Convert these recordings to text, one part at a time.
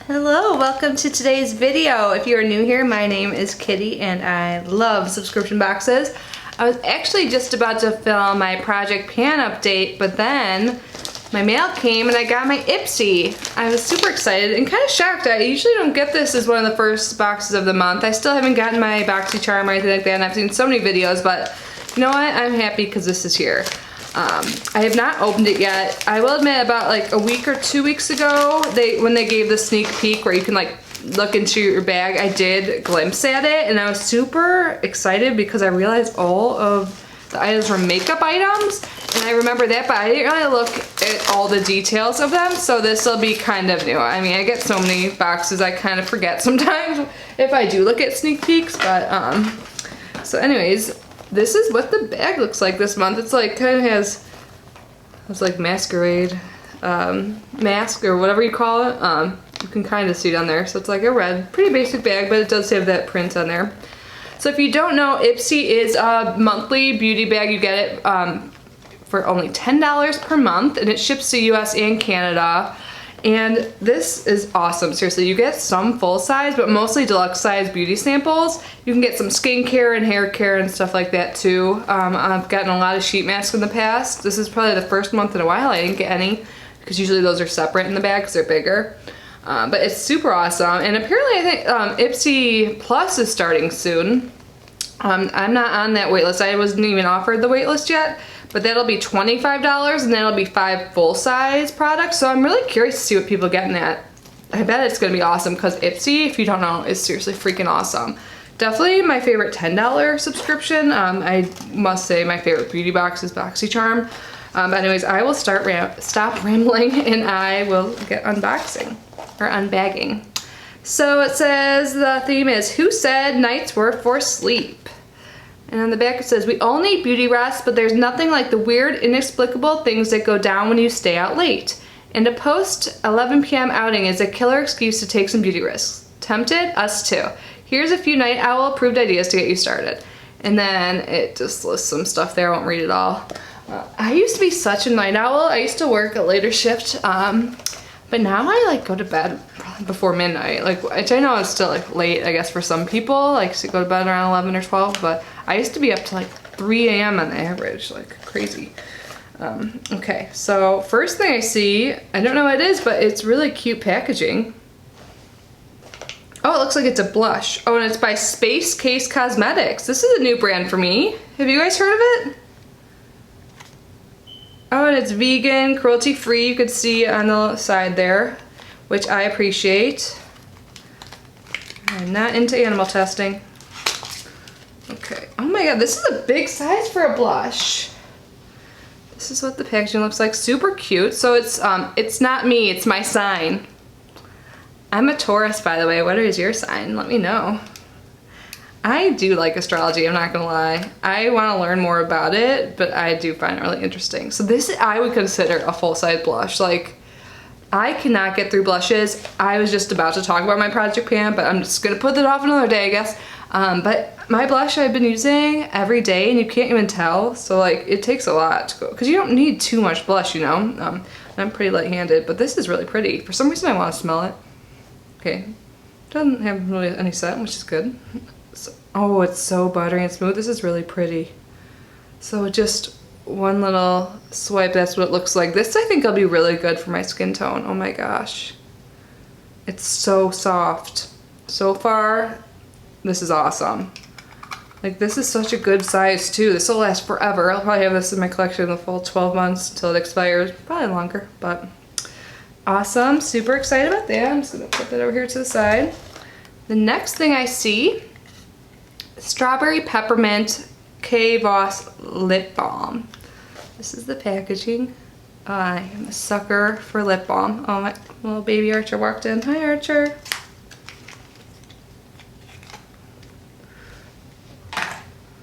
Hello, welcome to today's video. If you're new here, my name is Kitty and I love subscription boxes. I was actually just about to film my Project Pan update, but then my mail came and I got my Ipsy. I was super excited and kind of shocked. I usually don't get this as one of the first boxes of the month. I still haven't gotten my BoxyCharm or anything like that, and I've seen so many videos, but you know what? I'm happy because this is here. I have not opened it yet. I will admit, about like a week or 2 weeks ago, when they gave the sneak peek where you can like look into your bag, I did glimpse at it and I was super excited because I realized all of the items were makeup items, and I remember that, but I didn't really look at all the details of them, so this will be kind of new. I mean, I get so many boxes I kind of forget sometimes if I do look at sneak peeks, but so anyways, this is what the bag looks like this month. It's like kind of has it's like masquerade mask or whatever you call it. You can kind of see it on there. So it's like a red, pretty basic bag, but it does have that print on there. So if you don't know, Ipsy is a monthly beauty bag. You get it for only $10 per month, and it ships to US and Canada. And this is awesome. Seriously, you get some full size, but mostly deluxe size beauty samples. You can get some skincare and hair care and stuff like that too. I've gotten a lot of sheet masks in the past. This is probably the first month in a while I didn't get any, because usually those are separate in the bag because they're bigger. But it's super awesome. And apparently I think Ipsy Plus is starting soon. I'm not on that wait list. I wasn't even offered the wait list yet. But that'll be $25, and that'll be 5 full-size products. So I'm really curious to see what people get in that. I bet it's gonna be awesome, because Ipsy, if you don't know, is seriously freaking awesome. Definitely my favorite $10 subscription. I must say my favorite beauty box is BoxyCharm. But anyways, I will stop rambling and I will get unboxing or unbagging. So it says the theme is, who said nights were for sleep? And on the back it says, we all need beauty rest, but there's nothing like the weird, inexplicable things that go down when you stay out late. And a post 11 p.m. outing is a killer excuse to take some beauty risks. Tempted? Us too. Here's a few night owl approved ideas to get you started. And then it just lists some stuff there. I won't read it all. I used to be such a night owl. I used to work a later shift, but now I like go to bed probably before midnight. Like, which I know is still like late, I guess, for some people, like to go to bed around 11 or 12, but I used to be up to like 3 a.m. on the average, like crazy. Okay, so first thing I see, I don't know what it is, but it's really cute packaging. Oh, it looks like it's a blush. Oh, and it's by Space Case Cosmetics. This is a new brand for me. Have you guys heard of it? Oh, and it's vegan, cruelty-free, you could see on the side there, which I appreciate. I'm not into animal testing. Okay, oh my god, this is a big size for a blush. This is what the packaging looks like, super cute. So it's not me, it's my sign. I'm a Taurus, by the way. What is your sign? Let me know. I do like astrology, I'm not gonna lie. I wanna learn more about it, but I do find it really interesting. So this, I would consider a full-size blush. Like, I cannot get through blushes. I was just about to talk about my Project Pan, but I'm just gonna put that off another day, I guess. But my blush I've been using every day, and you can't even tell. So like, it takes a lot to go, because you don't need too much blush, you know? I'm pretty light-handed, but this is really pretty. For some reason I wanna smell it. Okay, doesn't have really any scent, which is good. So, oh, it's so buttery and smooth. This is really pretty. So just one little swipe, that's what it looks like. This I think will be really good for my skin tone. Oh my gosh. It's so soft. So far, this is awesome. Like, this is such a good size too. This will last forever. I'll probably have this in my collection the full 12 months until it expires. Probably longer, but awesome. Super excited about that. I'm just gonna put that over here to the side. The next thing I see, Strawberry Peppermint K. Voss Lip Balm. This is the packaging. I am a sucker for lip balm. Oh, my little baby Archer walked in. Hi, Archer.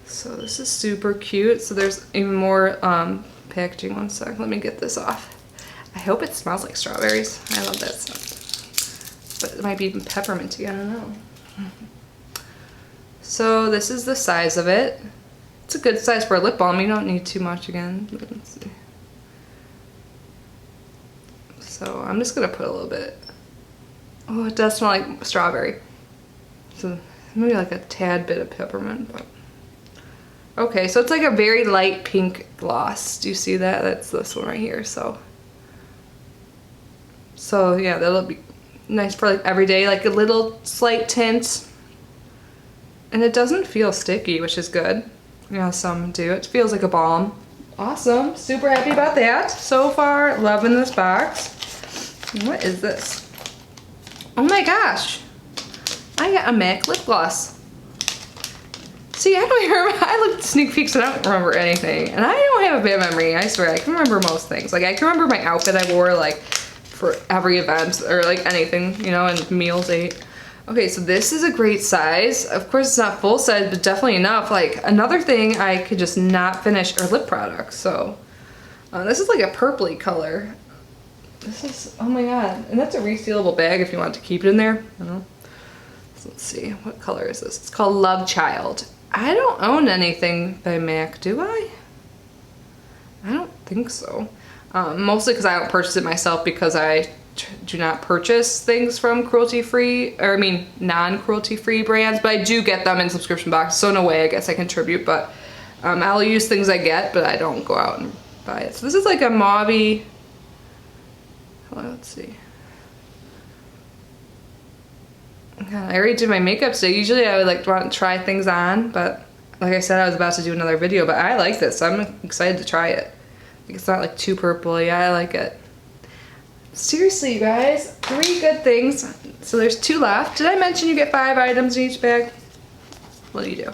So this is super cute. So there's even more packaging. One sec, let me get this off. I hope it smells like strawberries. I love that scent. But it might be even pepperminty, I don't know. So this is the size of it. It's a good size for a lip balm. You don't need too much again. Let's see. So I'm just gonna put a little bit Oh, it does smell like strawberry. So maybe like a tad bit of peppermint, but. Okay, so it's like a very light pink gloss. Do you see that? That's this one right here, so yeah, that'll be nice for like every day, like a little slight tint. And it doesn't feel sticky, which is good. You know, some do. It feels like a balm. Awesome. Super happy about that. So far, loving this box. What is this? Oh my gosh. I got a MAC lip gloss. See, I don't even remember. I looked at sneak peeks and I don't remember anything. And I don't have a bad memory, I swear. I can remember most things. Like, I can remember my outfit I wore, like, for every event or, like, anything, you know, and meals ate. Okay, so this is a great size. Of course, it's not full size, but definitely enough. Like, another thing I could just not finish are lip products. So, this is like a purpley color. This is, oh my god. And that's a resealable bag if you want to keep it in there. I don't know. So let's see, what color is this? It's called Love Child. I don't own anything by MAC, do I? I don't think so. Mostly because I don't purchase it myself because I do not purchase things from cruelty-free, or I mean non-cruelty-free brands, but I do get them in subscription boxes, so in a way I guess I contribute, but I'll use things I get, but I don't go out and buy it. So this is like a mauve-y, let's see. God, I already did my makeup today. Usually I would like want to try things on, but like I said, I was about to do another video, but I like this. I'm excited to try it. It's not like too purpley. I like it. Seriously, you guys, 3 good things. So there's 2 left. Did I mention you get 5 items in each bag? What do you do?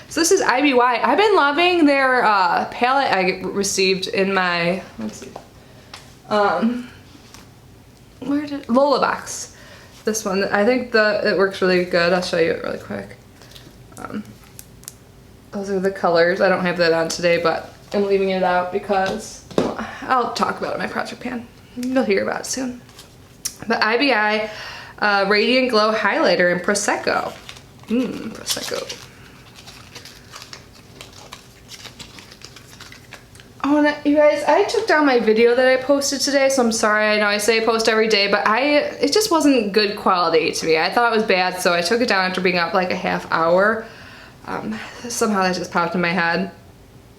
So this is IBY. I've been loving their palette I received in my, let's see, Lola box. This one, I think it works really good. I'll show you it really quick. Those are the colors. I don't have that on today, but I'm leaving it out because I'll talk about it in my project pan. You'll hear about it soon. But IBI Radiant Glow Highlighter in Prosecco. Prosecco. Oh, and you guys, I took down my video that I posted today, so I'm sorry. I know I say I post every day, but it just wasn't good quality to me. I thought it was bad, so I took it down after being up like a half hour. Somehow that just popped in my head.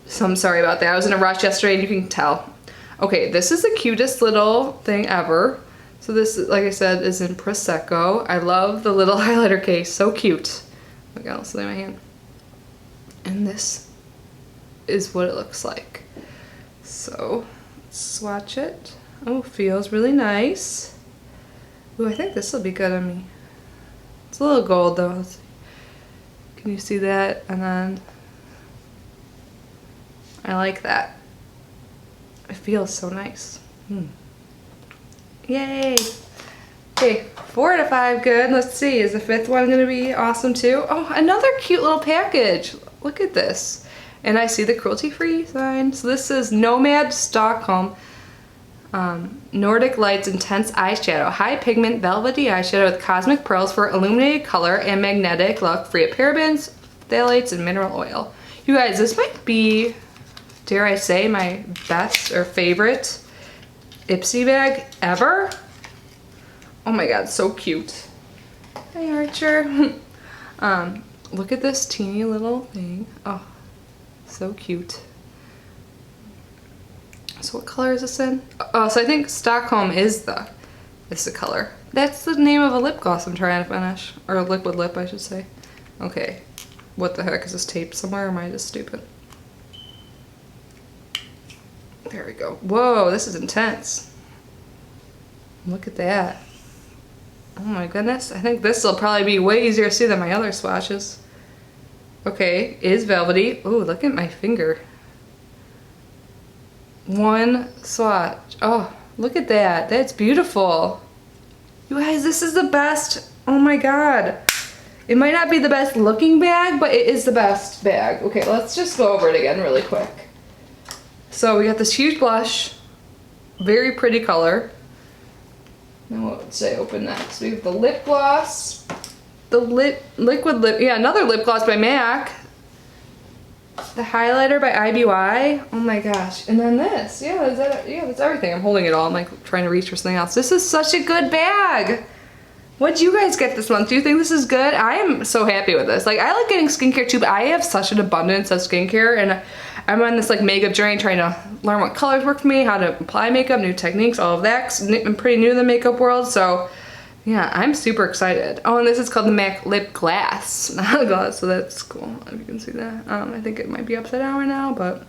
So I'm sorry about that. I was in a rush yesterday and you can tell. Okay, this is the cutest little thing ever. So this, like I said, is in Prosecco. I love the little highlighter case, so cute. Look, I'll slay my hand. And this is what it looks like. So, let's swatch it. Oh, feels really nice. Ooh, I think this will be good on me. It's a little gold though. Let's see. Can you see that? And then, I like that. It feels so nice. Yay! Okay, 4 out of 5, good. Let's see, is the 5th one gonna be awesome too? Oh, another cute little package. Look at this. And I see the cruelty-free sign. So this is Nomad Stockholm Nordic Lights Intense Eyeshadow. High pigment velvety eyeshadow with cosmic pearls for illuminated color and magnetic look. Free of parabens, phthalates, and mineral oil. You guys, this might be, dare I say, my best or favorite Ipsy bag ever. Oh my god, so cute. Hey Archer. Look at this teeny little thing. Oh, so cute. So what color is this in? Oh, so I think Stockholm is the color. That's the name of a lip gloss I'm trying to finish. Or a liquid lip, I should say. Okay. What the heck? Is this taped somewhere or am I just stupid? There we go. Whoa, this is intense. Look at that. Oh my goodness. I think this will probably be way easier to see than my other swatches. Okay, is velvety. Ooh, look at my finger. One swatch. Oh, look at that. That's beautiful. You guys, this is the best. Oh my god. It might not be the best looking bag, but it is the best bag. Okay, let's just go over it again really quick. So we got this huge blush. Very pretty color. Now what would say open next? We have the lip gloss. The liquid lip, yeah, another lip gloss by MAC. The highlighter by IBY. Oh my gosh. And then this. Yeah, that's everything. I'm holding it all. I'm like trying to reach for something else. This is such a good bag. What'd you guys get this month? Do you think this is good? I am so happy with this. Like, I like getting skincare too, but I have such an abundance of skincare, and I'm on this like makeup journey trying to learn what colors work for me, how to apply makeup, new techniques, all of that. 'Cause I'm pretty new in the makeup world, so yeah, I'm super excited. Oh, and this is called the MAC Lip Glass. Gloss, so that's cool, if you can see that. I think it might be upside down right now, but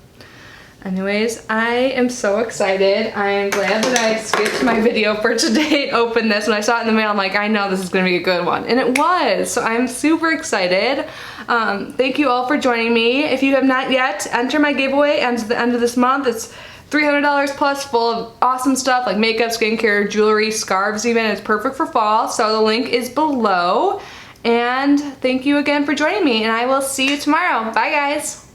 anyways, I am so excited. I am glad that I skipped my video for today and opened this. When I saw it in the mail, I'm like, I know this is gonna be a good one. And it was, so I'm super excited. Thank you all for joining me. If you have not yet, enter my giveaway ends at the end of this month. It's $300 plus, full of awesome stuff like makeup, skincare, jewelry, scarves even. It's perfect for fall, so the link is below. And thank you again for joining me, and I will see you tomorrow. Bye guys.